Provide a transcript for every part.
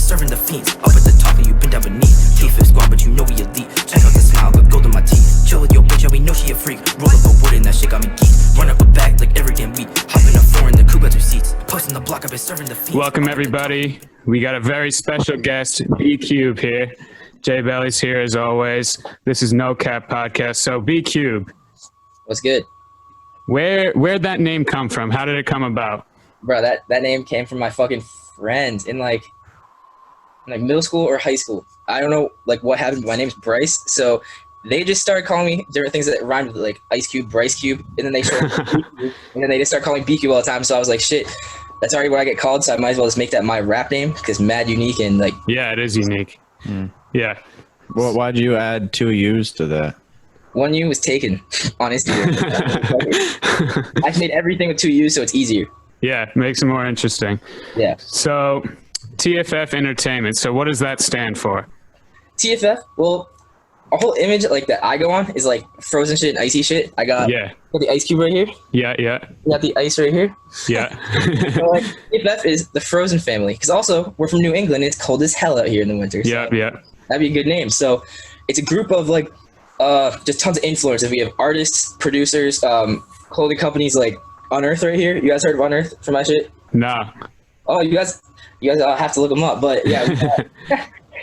serving the fiends. Up at the top and you been down beneath. TFF squad, but you know we elite. Check out the smile, got gold in my teeth. Chill with your bitch, and we know she a freak. Roll up a wood and that shit got me geeked. Run up a bag like every damn week. Hop in a foreign, the coupe got 2 seats. Posting the block, I've been serving the fiends. Welcome everybody. We got a very special guest, Bcuube here. Jay Belly's here as always. This is No Cap Podcast. So Bcuube, What's good? where'd that name come from? How did it come about? Bro, that name came from my fucking friends in like middle school or high school. I don't know like what happened. My name's Bryce. So they just started calling me different things that rhymed with like Ice Cube, Bryce Cube, and then they just started calling me Bcuube all the time. So I was like, shit, that's already what I get called, so I might as well just make that my rap name because mad unique and like. Yeah, it is unique. Yeah. Well, why'd you add 2 U's to that? 1 U was taken on Instagram. I've made everything with 2 U's, so it's easier. Yeah, makes it more interesting. Yeah. So TFF Entertainment. So what does that stand for? TFF, well, our whole image like that I go on is like frozen shit and icy shit. I got the ice cube right here. Yeah. We got the ice right here. Yeah. So like TFF is the frozen family because also we're from New England. It's cold as hell out here in the winter. So Yeah. that'd be a good name. So it's a group of like just tons of influencers. We have artists, producers, clothing companies like Unearth right here. You guys heard of Unearth from my shit? Nah. Oh, you guys have to look them up. But yeah.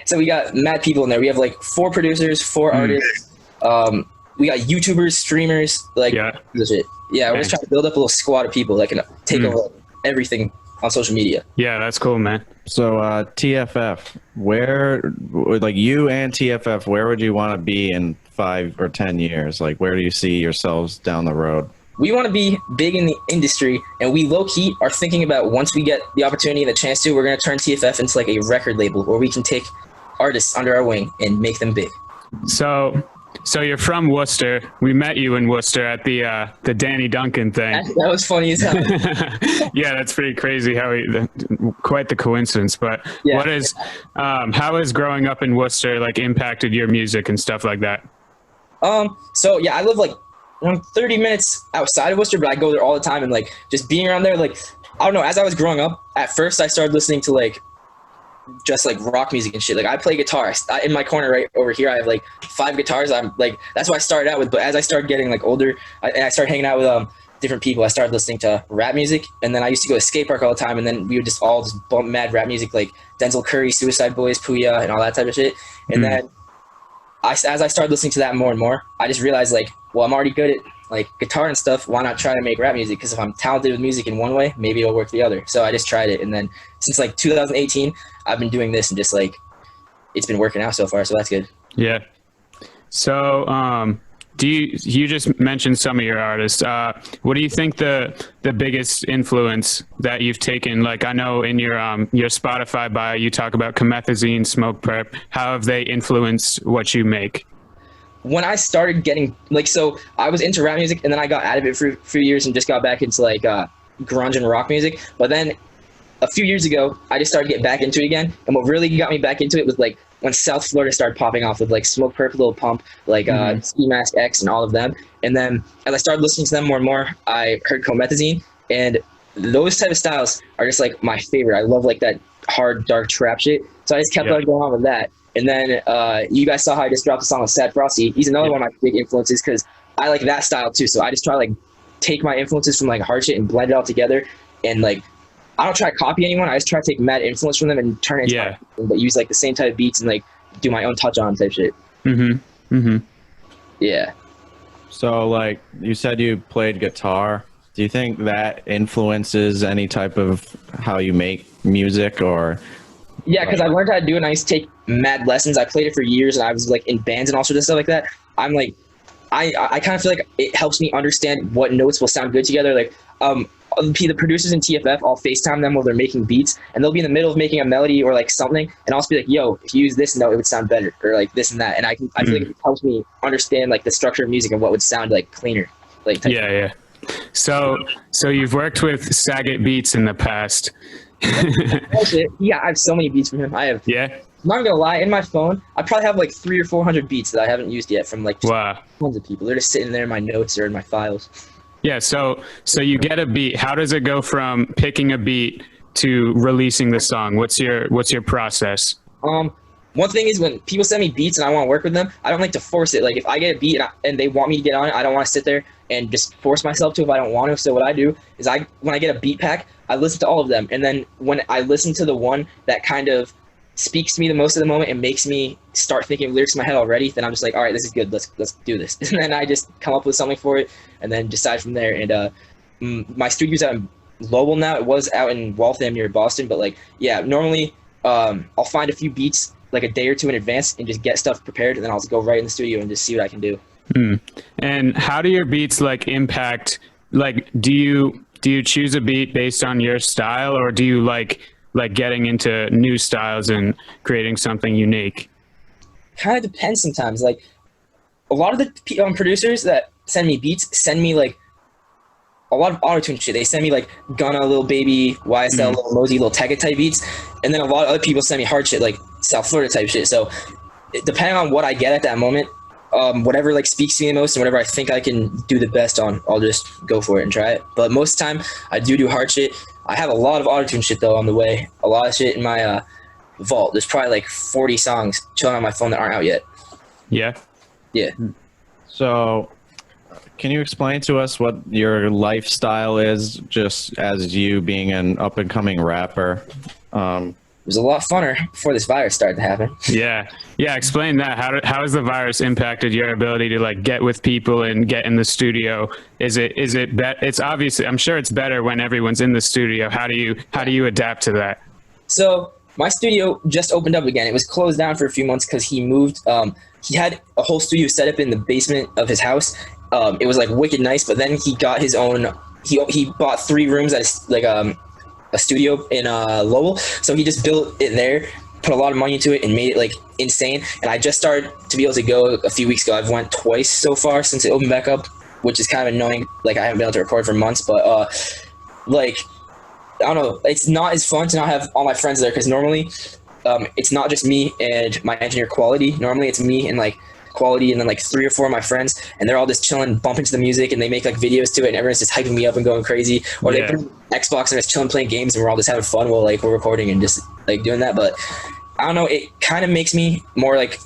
So we got mad people in there. We have like 4 producers, 4 artists. We got YouTubers, streamers, like this shit. Yeah, we're just trying to build up a little squad of people that can take over everything on social media. Yeah, that's cool, man. So TFF, where, like you and TFF, where would you want to be in 5 or 10 years? Like, where do you see yourselves down the road? We want to be big in the industry, and we low-key are thinking about once we get the opportunity and the chance to, we're going to turn TFF into like a record label where we can take artists under our wing and make them big. So you're from Worcester. We met you in Worcester at the Danny Duncan thing. That was funny as hell. Yeah, that's pretty crazy. Quite the coincidence. But what is how has growing up in Worcester like impacted your music and stuff like that? So yeah, I live like 30 minutes outside of Worcester, but I go there all the time, and like just being around there, like I don't know. As I was growing up, at first I started listening to like just like rock music and shit. Like I play guitar. In my corner right over here, I have like 5 guitars. I'm like, that's what I started out with. But as I started getting like older, I started hanging out with different people. I started listening to rap music, and then I used to go to skate park all the time. And then we would just all just bump mad rap music, like Denzel Curry, Suicide Boys, Puya, and all that type of shit. And then as I started listening to that more and more, I just realized like, well, I'm already good at like guitar and stuff. Why not try to make rap music? Because if I'm talented with music in one way, maybe it'll work the other. So I just tried it, and then since like 2018, I've been doing this, and just like it's been working out so far. So that's good. Yeah. So do you just mentioned some of your artists? What do you think the biggest influence that you've taken? Like I know in your Spotify bio you talk about Comethazine, Smoke Prep. How have they influenced what you make? When I started getting like, so I was into rap music, and then I got out of it for a few years and just got back into like grunge and rock music. But then a few years ago, I just started getting back into it again. And what really got me back into it was like when South Florida started popping off with like Smoke Purp, Lil Pump, like Ski Mask X and all of them. And then as I started listening to them more and more, I heard Comethazine, and those type of styles are just like my favorite. I love like that hard, dark trap shit. So I just kept on going on with that. And then you guys saw how I just dropped a song with Sad Frosty. He's another one of my big influences because I like that style too. So I just try to like take my influences from like hard shit and blend it all together. And like, I don't try to copy anyone. I just try to take mad influence from them and turn it into my, but use like the same type of beats and like do my own touch on type shit. Yeah. So like you said you played guitar. Do you think that influences any type of how you make music or? Yeah, because I learned how to do it, and I used to take mad lessons. I played it for years, and I was like in bands and all sorts of stuff like that. I'm like, I kind of feel like it helps me understand what notes will sound good together. Like the producers in TFF, I'll FaceTime them while they're making beats, and they'll be in the middle of making a melody or like something, and I'll just be like, yo, if you use this note, it would sound better, or like this and that. And I feel like it helps me understand like the structure of music and what would sound like cleaner. Like So you've worked with Saget Beats in the past. Yeah, I have so many beats from him. I have. Yeah. I'm not gonna lie, in my phone, I probably have like 300 or 400 beats that I haven't used yet from like tons of people. They're just sitting there in my notes or in my files. Yeah. So you get a beat. How does it go from picking a beat to releasing the song? What's your process? One thing is when people send me beats and I want to work with them, I don't like to force it. Like if I get a beat and they want me to get on it, I don't want to sit there and just force myself to if I don't want to. So what I do is when I get a beat pack, I listen to all of them. And then when I listen to the one that kind of speaks to me the most at the moment and makes me start thinking of lyrics in my head already, then I'm just like, all right, this is good. Let's do this. And then I just come up with something for it and then decide from there. And my studio's out in Lowell now. It was out in Waltham near Boston, but like, yeah, normally I'll find a few beats like a day or two in advance and just get stuff prepared, and then I'll just go right in the studio and just see what I can do. And how do your beats like impact, like do you choose a beat based on your style, or do you like getting into new styles and creating something unique? Kind of depends sometimes. Like a lot of the producers that send me beats send me like a lot of auto-tune shit. They send me like Gunna, Lil Baby, YSL, Lil Mosey, Lil Tecca type beats, and then a lot of other people send me hard shit like South Florida type shit. So depending on what I get at that moment, whatever like speaks to me the most and whatever I think I can do the best on, I'll just go for it and try it. But most of the time, I do hard shit. I have a lot of auto-tune shit though on the way. A lot of shit in my vault. There's probably like 40 songs chilling on my phone that aren't out yet. Yeah. Yeah. So can you explain to us what your lifestyle is, just as you being an up-and-coming rapper? It was a lot funner before this virus started to happen. Yeah. Explain that. How has the virus impacted your ability to like get with people and get in the studio? It's obviously, I'm sure it's better when everyone's in the studio. How do you adapt to that? So my studio just opened up again. It was closed down for a few months because he moved. He had a whole studio set up in the basement of his house. It was like wicked nice, but then he got his own. He bought 3 rooms at a studio in Lowell, so he just built it there, put a lot of money into it, and made it like insane. And I just started to be able to go a few weeks ago. I've went twice so far since it opened back up, which is kind of annoying. Like I haven't been able to record for months, but like I don't know, it's not as fun to not have all my friends there because normally it's not just me and my engineer Quality. Normally it's me and like Quality and then like 3 or 4 of my friends, and they're all just chilling, bumping to the music, and they make like videos to it, and everyone's just hyping me up and going crazy. Or they put Xbox and just chilling, playing games, and we're all just having fun while like we're recording and just like doing that. But I don't know, it kind of makes me more like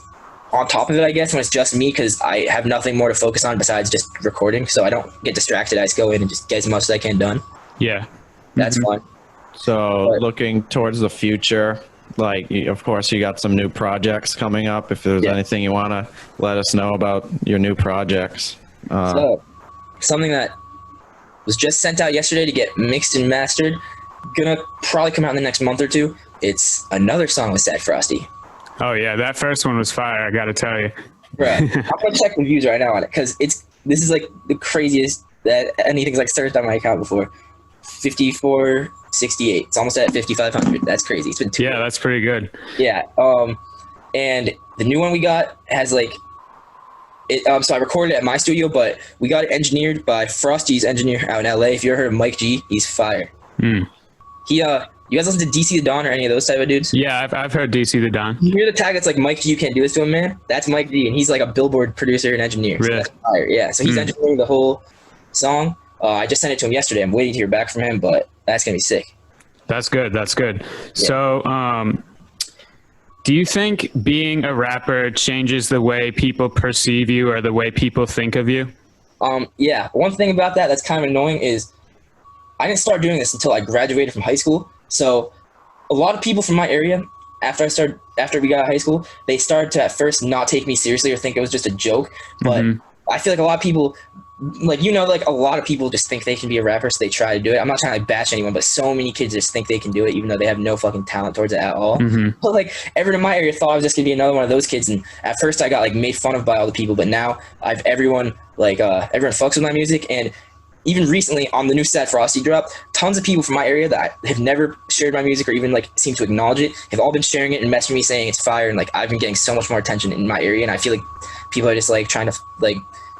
on top of it, I guess, when it's just me, because I have nothing more to focus on besides just recording, so I don't get distracted. I just go in and just get as much as I can done. Yeah, that's fun. So looking towards the future, like of course you got some new projects coming up. If there's anything you want to let us know about your new projects. So something that was just sent out yesterday to get mixed and mastered, gonna probably come out in the next month or 2. It's another song with Sad Frosty. Oh yeah, that first one was fire, I gotta tell you. Right. I'm gonna check the views right now on it because this is like the craziest that anything's like searched on my account before. 5468. It's almost at 5,500. That's crazy. It's been 2 days. That's pretty good. Yeah. And the new one we got has like it. So I recorded it at my studio, but we got it engineered by Frosty's engineer out in LA. If you ever heard of Mike G, he's fire. You guys listen to DC the Don or any of those type of dudes? Yeah, I've heard DC the Don. You hear the tag that's like Mike G, you can't do this to him, man? That's Mike G, and he's like a Billboard producer and engineer. Really? So that's fire. Yeah, so he's engineering the whole song. I just sent it to him yesterday. I'm waiting to hear back from him, but that's gonna be sick. That's good. Yeah. So, do you think being a rapper changes the way people perceive you or the way people think of you? Yeah. One thing about that that's kind of annoying is I didn't start doing this until I graduated from high school. So a lot of people from my area, after we got out of high school, they started to at first not take me seriously or think it was just a joke. But I feel like a lot of people, like, like a lot of people just think they can be a rapper, so they try to do it. I'm not trying to like bash anyone, but so many kids just think they can do it, even though they have no fucking talent towards it at all. But like everyone in my area thought I was just gonna be another one of those kids, and at first I got like made fun of by all the people, but now everyone fucks with my music. And even recently on the new Sad Frosty drop, tons of people from my area that have never shared my music or even like seem to acknowledge it have all been sharing it and messaging me saying it's fire, and like I've been getting so much more attention in my area, and I feel like people are just like trying to like,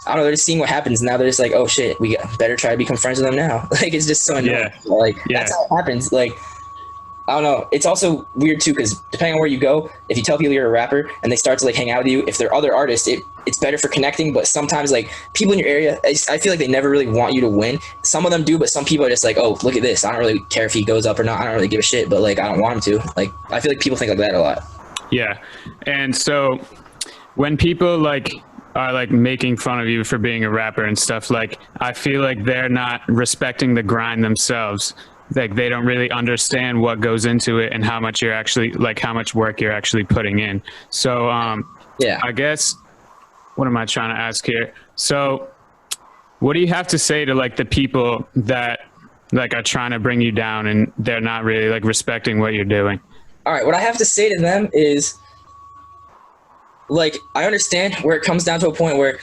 I don't know, they're just seeing what happens. Now they're just like, oh shit, we better try to become friends with them now. Like it's just so annoying. That's how it happens. Like I don't know. It's also weird too, because depending on where you go, if you tell people you're a rapper and they start to like hang out with you, if they're other artists, it's better for connecting. But sometimes like people in your area, I feel like they never really want you to win. Some of them do, but some people are just like, oh, look at this. I don't really care if he goes up or not. I don't really give a shit, but like I don't want him to. Like I feel like people think like that a lot. Yeah. And so when people like are like making fun of you for being a rapper and stuff, like I feel like they're not respecting the grind themselves. Like they don't really understand what goes into it and how much you're actually like how much work you're actually putting in. So yeah, I guess what am I trying to ask here? So what do you have to say to like the people that like are trying to bring you down and they're not really like respecting what you're doing? All right, what I have to say to them is, like, I understand where it comes down to a point where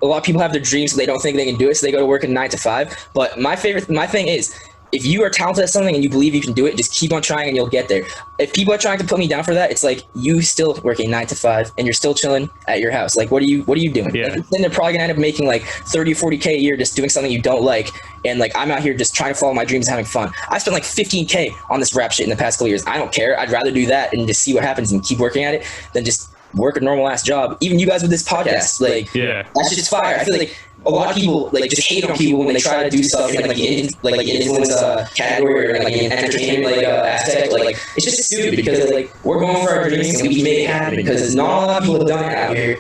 a lot of people have their dreams, so they don't think they can do it, so they go to work at 9 to 5. But my thing is, if you are talented at something and you believe you can do it, just keep on trying and you'll get there. If people are trying to put me down for that, it's like you still working 9 to 5 and you're still chilling at your house. Like, what are you doing? Yeah. Like, then they're probably gonna end up making like 30 or 40K a year just doing something you don't like. And like, I'm out here just trying to follow my dreams and having fun. I spent like 15K on this rap shit in the past couple years. I don't care. I'd rather do that and just see what happens and keep working at it than just work a normal ass job. Even you guys with this podcast, like, yeah, that's just fire. I feel like a lot of people like just hate on people when they try to do stuff in like influence category or like an entertainment aspect. Like it's just stupid because like we're going for our dreams and we can make it happen because not a lot of people have done it out here,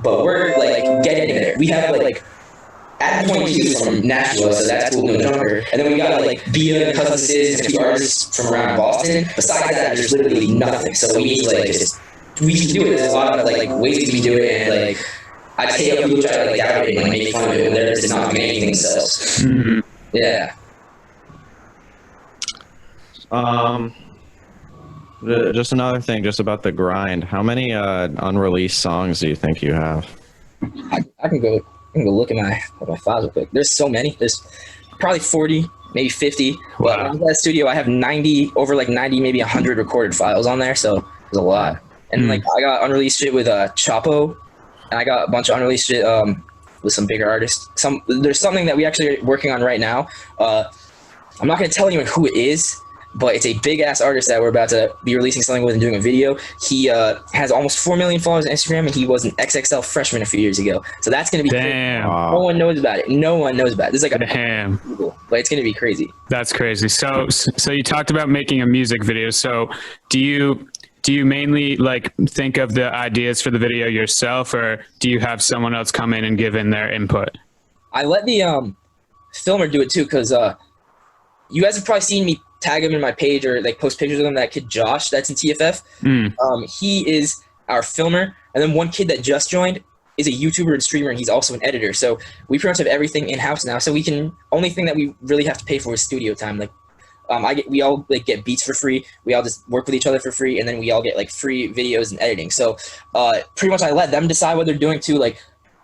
but we're like getting there. We have like Ep3 from Nashville, so that's cool and junker. And then we got like Bcuube and Cousin Sis and a few artists from around Boston. Besides that, there's literally nothing. So we need to like just we can do it. There's a lot of like ways we do it, and like I take up people try to like doubt it and like make fun of it when they're just not doing anything themselves. Mm-hmm. Yeah. Just another thing, just about the grind. How many unreleased songs do you think you have? I can go look at my files real quick. There's so many. There's probably 40, maybe 50. Wow. But when I was at the studio, I have 90, maybe 100 recorded files on there. So there's a lot. And like I got unreleased shit with Chapo, and I got a bunch of unreleased shit with some bigger artists. There's something that we actually are working on right now. I'm not gonna tell anyone who it is, but it's a big ass artist that we're about to be releasing something with and doing a video. He has almost 4 million followers on Instagram, and he was an XXL freshman a few years ago. So that's gonna be damn. crazy. No one knows about it. No one knows about it. This is like a damn. but it's gonna be crazy. That's crazy. So you talked about making a music video. So do you mainly like think of the ideas for the video yourself, or do you have someone else come in and give in their input? I let the filmer do it too, because you guys have probably seen me tag him in my page or like post pictures of him. That kid Josh, that's in TFF. He is our filmer, and then one kid that just joined is a YouTuber and streamer, and he's also an editor. So we pretty much have everything in house now. So we can only thing that we really have to pay for is studio time. Like we all like get beats for free. We all just work with each other for free, and then we all get like free videos and editing. So pretty much I let them decide what they're doing too. Like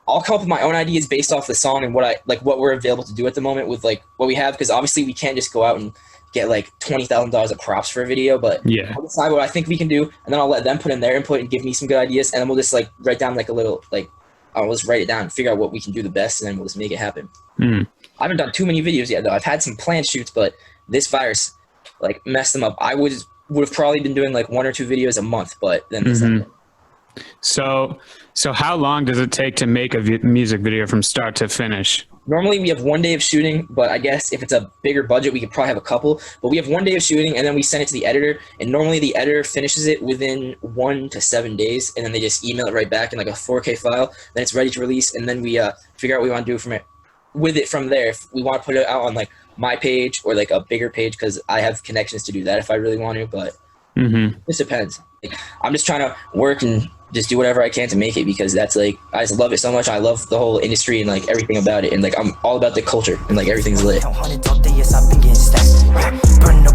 I'll come up with my own ideas based off the song and what we're available to do at the moment with like what we have, because obviously we can't just go out and get like $20,000 of props for a video. But yeah, I'll decide what I think we can do, and then I'll let them put in their input and give me some good ideas, and then we'll just like write down like a little like I'll just write it down and figure out what we can do the best, and then we'll just make it happen. I haven't done too many videos yet though. I've had some planned shoots, but this virus like messed them up. I would have probably been doing like 1 or 2 videos a month, but then this happened. So how long does it take to make a music video from start to finish? Normally we have 1 day of shooting, but I guess if it's a bigger budget, we could probably have a couple. But we have 1 day of shooting, and then we send it to the editor, and normally the editor finishes it within 1 to 7 days, and then they just email it right back in like a 4K file. Then it's ready to release, and then we figure out what we want to do from there. If we want to put it out on like my page or like a bigger page, because I have connections to do that if I really want to, but this depends. Like, I'm just trying to work and just do whatever I can to make it, because that's like I just love it so much. I love the whole industry and like everything about it, and like I'm all about the culture and like everything's lit. Count hundreds all day, yes, I've been getting stacks. Burning